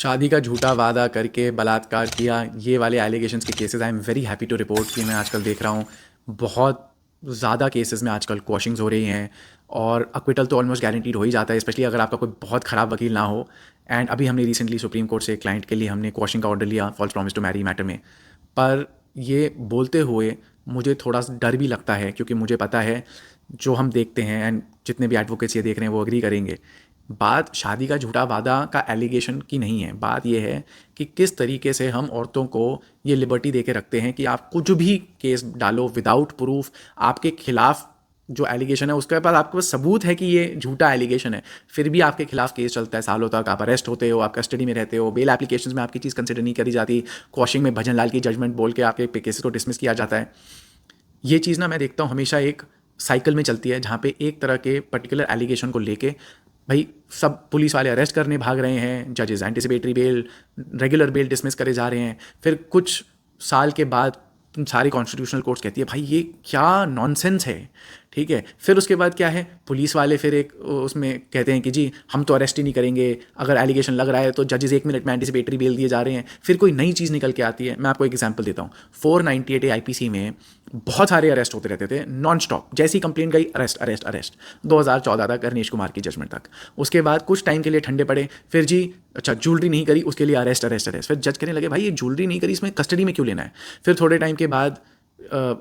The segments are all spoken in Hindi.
शादी का झूठा वादा करके बलात्कार किया, ये वाले एलिगेशंस के cases I am very happy to report कि मैं आजकल देख रहा हूँ बहुत ज़्यादा केसेस में आजकल क्वॉशिंग्स हो रही हैं और अक्विटल तो ऑलमोस्ट गारंटीड हो ही जाता है, स्पेशली अगर आपका कोई बहुत ख़राब वकील ना हो। एंड अभी हमने रिसेंटली सुप्रीम कोर्ट से एक क्लाइंट के लिए हमने क्वॉशिंग का ऑर्डर लिया false promise to marry matter में। पर ये बोलते हुए मुझे थोड़ा सा डर भी लगता है, क्योंकि मुझे पता है जो हम देखते हैं एंड जितने भी एडवोकेट्स ये देख रहे हैं वो एग्री करेंगे, बात शादी का झूठा वादा का एलिगेशन की नहीं है। बात ये है कि किस तरीके से हम औरतों को ये लिबर्टी दे के रखते हैं कि आप कुछ भी केस डालो विदाउट प्रूफ, आपके खिलाफ जो एलिगेशन है उसके पास आपके पास सबूत है कि ये झूठा एलिगेशन है, फिर भी आपके खिलाफ केस चलता है सालों तक। आप अरेस्ट होते हो, आप कस्टडी में रहते हो, बेल एप्लीकेशंस में आपकी चीज़ कंसिडर नहीं करी जाती, क्वॉशिंग में भजन लाल की जजमेंट बोल के आपके केसेस को डिसमिस किया जाता है। ये चीज़ ना मैं देखता हूँ हमेशा एक साइकिल में चलती है, जहाँ पे एक तरह के पर्टिकुलर एलिगेशन को लेके भाई सब पुलिस वाले अरेस्ट करने भाग रहे हैं, जजेस anticipatory bell, regular bell dismiss करे जा रहे हैं, फिर कुछ साल के बाद सारी कॉन्स्टिट्यूशनल कोर्ट्स कहती है भाई ये क्या नॉनसेंस है, ठीक है। फिर उसके बाद क्या है, पुलिस वाले फिर एक उसमें कहते हैं कि जी हम तो अरेस्ट ही नहीं करेंगे, अगर एलिगेशन लग रहा है तो जजेस 1 मिनट में एंटिसिपेटरी बेल दिए जा रहे हैं। फिर कोई नई चीज़ निकल के आती है। मैं आपको एक एग्जांपल देता हूँ, 498 IPC में बहुत सारे अरेस्ट होते रहते थे नॉन स्टॉप, जैसी कंप्लेन गई अरेस्ट अरेस्ट अरेस्ट, 2014 तक रनीश कुमार की जजमेंट तक। उसके बाद कुछ टाइम के लिए ठंडे पड़े, फिर जी अच्छा ज्वेलरी नहीं करी उसके लिए अरेस्ट अरेस्ट अरेस्ट, फिर जज कहने लगे भाई ये ज्वेलरी नहीं करी इसमें कस्टडी में क्यों लेना है। फिर थोड़े टाइम के बाद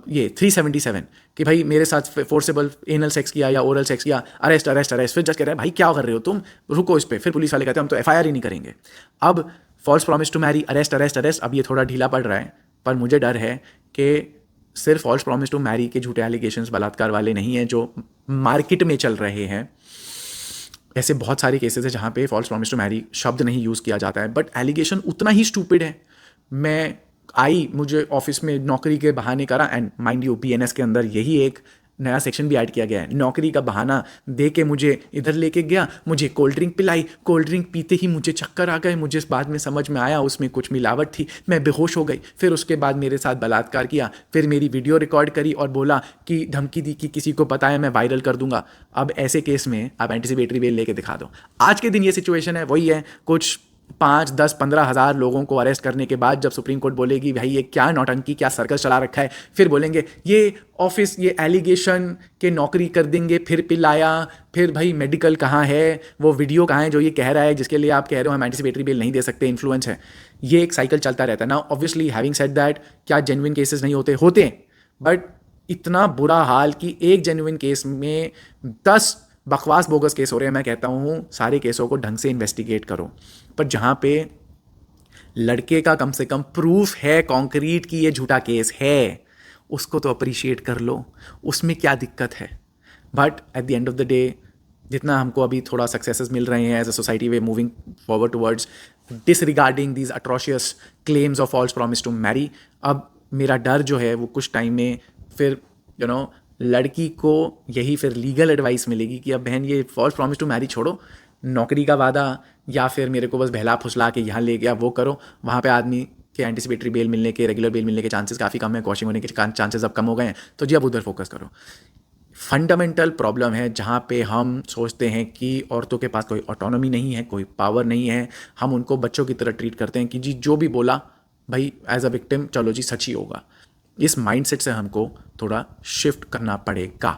ये 377 कि भाई मेरे साथ फोर्सेबल एनल सेक्स किया या ओरल सेक्स किया, अरेस्ट अरेस्ट अरेस्ट। फिर जज कह रहा है भाई क्या कर रहे हो तुम, रुको इस पर। फिर पुलिस वाले कहते हैं हम तो FIR ही नहीं करेंगे। अब false promise to marry arrest arrest arrest, अब ये थोड़ा ढीला पड़ रहा है। पर मुझे डर है कि सिर्फ फॉल्स प्रॉमिस टू मैरी के झूठे एलिगेशंस बलात्कार वाले नहीं हैं जो मार्केट में चल रहे हैं। ऐसे बहुत सारे केसेस हैं जहाँ पे फॉल्स प्रॉमिस टू मैरी शब्द नहीं यूज़ किया जाता है, बट एलिगेशन उतना ही स्टूपिड है। मैं मुझे ऑफिस में नौकरी के बहाने करा, एंड माइंड यू BNS के अंदर यही एक नया सेक्शन भी ऐड किया गया है, नौकरी का बहाना दे के मुझे इधर लेके गया, मुझे कोल्ड ड्रिंक पिलाई, कोल्ड ड्रिंक पीते ही मुझे चक्कर आ गए, मुझे बाद में समझ में आया उसमें कुछ मिलावट थी, मैं बेहोश हो गई। फिर उसके बाद मेरे साथ बलात्कार किया, फिर मेरी वीडियो रिकॉर्ड करी और बोला कि धमकी दी कि किसी को पता है मैं वायरल कर दूंगा। अब ऐसे केस में आप एंटिसिपेटरी बेल लेके दिखा दो। आज के दिन ये सिचुएशन है, वही है, कुछ 5, 10, 15 हज़ार लोगों को अरेस्ट करने के बाद जब सुप्रीम कोर्ट बोलेगी भाई ये क्या नौटंकी, क्या सर्कस चला रखा है, फिर बोलेंगे ये ऑफिस ये एलिगेशन के नौकरी कर देंगे, फिर पिलाया, फिर भाई मेडिकल कहाँ है, वो वीडियो कहाँ है जो ये कह रहा है जिसके लिए आप कह रहे हो हम एंटिसिपेटरी बेल नहीं दे सकते, इन्फ्लुएंस है। ये एक साइकिल चलता रहता है ना। ऑब्वियसली हैविंग सेड दैट, क्या जेन्युइन केसेस नहीं होते हैं, बट इतना बुरा हाल कि एक जेन्युइन केस में 10 बकवास बोगस केस हो रहे हैं। मैं कहता हूँ सारे केसों को ढंग से इन्वेस्टिगेट करो, पर जहाँ पे लड़के का कम से कम प्रूफ है कॉन्क्रीट की ये झूठा केस है, उसको तो अप्रिशिएट कर लो, उसमें क्या दिक्कत है। But at the end of the day जितना हमको अभी थोड़ा सक्सेसेस मिल रहे हैं as a society, we moving forward towards disregarding these atrocious claims of false promise to marry. अब मेरा डर जो है वो कुछ टाइम में फिर लड़की को यही फिर लीगल एडवाइस मिलेगी कि अब बहन ये फॉल्स प्रॉमिस टू मैरी छोड़ो, नौकरी का वादा या फिर मेरे को बस बहला फुसला के यहाँ ले गया वो करो। वहाँ पे आदमी के एंटिसिपेटरी बेल मिलने के, रेगुलर बेल मिलने के चांसेस काफ़ी कम है, क्वॉशिंग होने के चांसेस अब कम हो गए हैं, तो जी अब उधर फोकस करो। फंडामेंटल प्रॉब्लम है जहाँ पे हम सोचते हैं कि औरतों के पास कोई ऑटोनॉमी नहीं है, कोई पावर नहीं है, हम उनको बच्चों की तरह ट्रीट करते हैं कि जी जो भी बोला भाई एज अ विक्टिम चलो जी सच ही होगा। इस माइंडसेट से हमको थोड़ा शिफ्ट करना पड़ेगा।